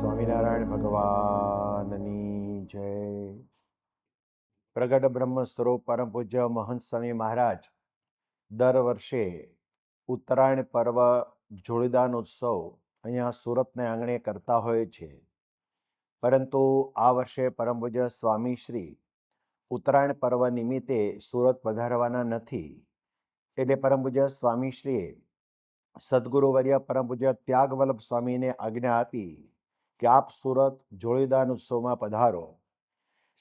સ્વામિનારાયણ ભગવાનની જય. પ્રગટ બ્રહ્મ સ્વરૂપ પરમ પૂજ્ય મહંત સ્વામી મહારાજ દર વર્ષે ઉત્તરાયણ પર્વ જોડીદાન ઉત્સવ અહીંયા સુરતને આંગણે કરતા હોય છે. પરંતુ આ વર્ષે પરમ પૂજ્ય સ્વામી શ્રી ઉત્તરાયણ પર્વ નિમિત્તે સુરત પધારવાના નથી. એટલે પરમ પૂજ્ય સ્વામી શ્રીએ સદગુરુવર્ય પરમ પૂજ્ય ત્યાગવલ્લભ સ્વામીને આજ્ઞા આપી કે આપ સુરત જોડીદાન ઉત્સવમાં પધારો.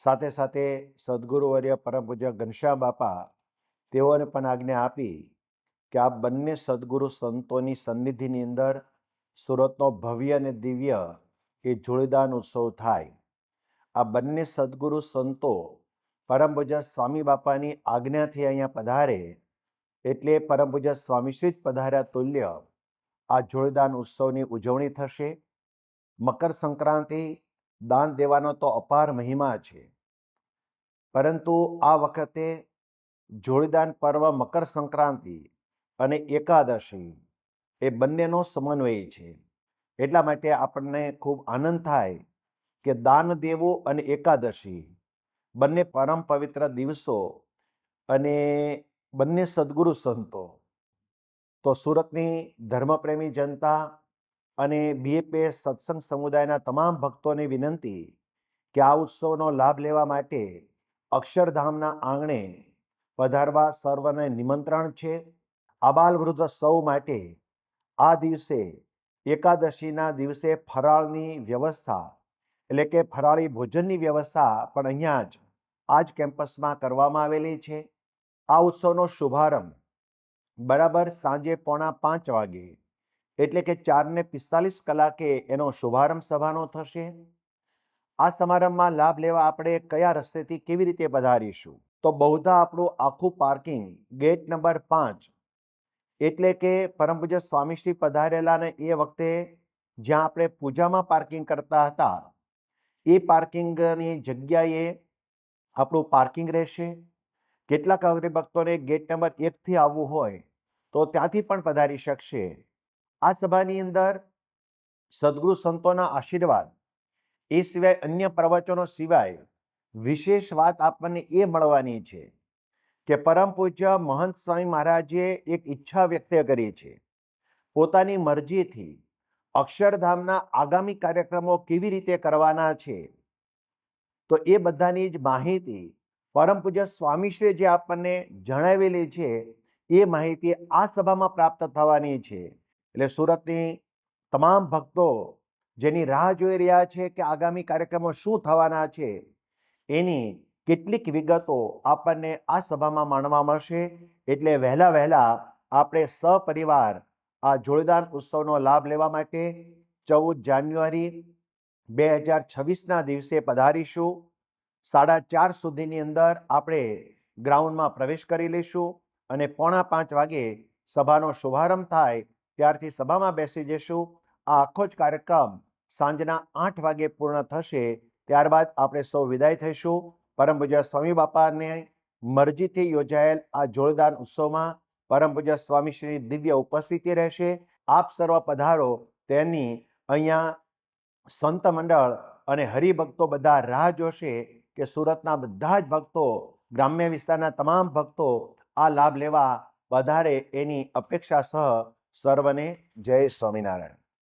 સાથે સાથે સદગુરુવર્ય પરમ પૂજ્ય ઘનશ્યામ બાપા તેઓને પણ આજ્ઞા આપી કે આપ બંને સદગુરુ સંતોની સન્નિધિની અંદર સુરતનો ભવ્ય અને દિવ્ય એ જોડીદાન ઉત્સવ થાય. આ બંને સદગુરુ સંતો પરમ પૂજ્ય સ્વામી બાપાની આજ્ઞાથી અહીંયા પધારે એટલે પરમ પૂજ્ય સ્વામીશ્રી જ પધાર્યા તુલ્ય આ જોડીદાન ઉત્સવની ઉજવણી થશે. મકર સંક્રાંતિ દાન દેવાનો તો અપાર મહિમા છે, પરંતુ આ વખતે જોડીદાન પર્વ મકર સંક્રાંતિ અને એકાદશી એ બંનેનો સમન્વય છે. એટલા માટે આપણને ખૂબ આનંદ થાય કે દાન દેવું અને એકાદશી બંને પરમ પવિત્ર દિવસો અને બંને સદગુરુ સંતો. તો સુરતની ધર્મપ્રેમી જનતા અને બીએપીએસ સત્સંગ સમુદાયના તમામ ભક્તોને વિનંતી કે આ ઉત્સવનો લાભ લેવા માટે અક્ષરધામના આંગણે પધારવા સર્વને નિમંત્રણ છે. આબાલ વૃદ્ધ સૌ માટે આ દિવસે એકાદશીના દિવસે ફરાળની વ્યવસ્થા એટલે કે ફરાળી ભોજનની વ્યવસ્થા પણ અહીંયા જ આ જ કેમ્પસમાં કરવામાં આવેલી છે. આ ઉત્સવનો શુભારંભ બરાબર સાંજે 4:45 વાગે એટલે કે 4:45 એનો શુભારંભ સભાનો થશે. આ સમારંભમાં લાભ લેવા આપણે કયા રસ્તેથી કેવી રીતે પધારીશું? તો બહુધા આપણું આખું પાર્કિંગ ગેટ નંબર 5 એટલે કે પરમ પૂજ્ય સ્વામીશ્રી પધારેલા ને એ વખતે જ્યાં આપણે પૂજામાં પાર્કિંગ કરતા હતા એ પાર્કિંગની જગ્યાએ આપણું પાર્કિંગ રહેશે. કેટલાક હરિભક્તોને ગેટ નંબર 1થી આવવું હોય તો ત્યાંથી પણ પધારી શકશે. આ સભાની અંદર સદગુરુ સંતોના આશીર્વાદ એ સિવાય અન્ય પ્રવચનો સિવાય વિશેષ વાત આપણને એ મળવાની છે કે પરમ પૂજ્ય મહંત સ્વામી મહારાજે એક ઈચ્છા વ્યક્ત કરી છે. પોતાની મરજીથી અક્ષરધામના આગામી કાર્યક્રમો કેવી રીતે કરવાના છે તો એ બધાની જ માહિતી પરમ પૂજ્ય સ્વામીશ્રીએ જે આપણને જણાવેલી છે એ માહિતી આ સભામાં પ્રાપ્ત થવાની છે. એટલે સુરતની તમામ ભક્તો જેની રાહ જોઈ રહ્યા છે કે આગામી કાર્યક્રમો શું થવાના છે એની કેટલીક વિગતો આપણને આ સભામાં માણવા મળશે. એટલે વહેલા આપણે સપરિવાર આ જોડીદાન ઉત્સવનો લાભ લેવા માટે 14 જાન્યુઆરી 2026ના દિવસે પધારીશું. 4:30 સુધીની અંદર આપણે ગ્રાઉન્ડમાં પ્રવેશ કરી લઈશું અને 4:45 વાગે સભાનો શુભારંભ થાય ત્યારથી સભામાં બેસી જઈશું. આ આખો જ કાર્યક્રમ સાંજના 8 વાગે પૂર્ણ થશે. ત્યારબાદ આપણે સૌ વિદાય થઈશું. પરમ પૂજ્ય સ્વામી બાપાને મરજીથી યોજાયેલ આ જોડીદાન ઉત્સવમાં પરમ પૂજ્ય સ્વામીશ્રીની દિવ્ય ઉપસ્થિતિ રહેશે. આપ સર્વ પધારો તેની અહીંયા સંત મંડળ અને હરિભક્તો બધા રાહ જોશે કે સુરતના બધા જ ભક્તો, ગ્રામ્ય વિસ્તારના તમામ ભક્તો આ લાભ લેવા વધારે એની અપેક્ષા સહ સર્વને જય સ્વામિનારાયણ.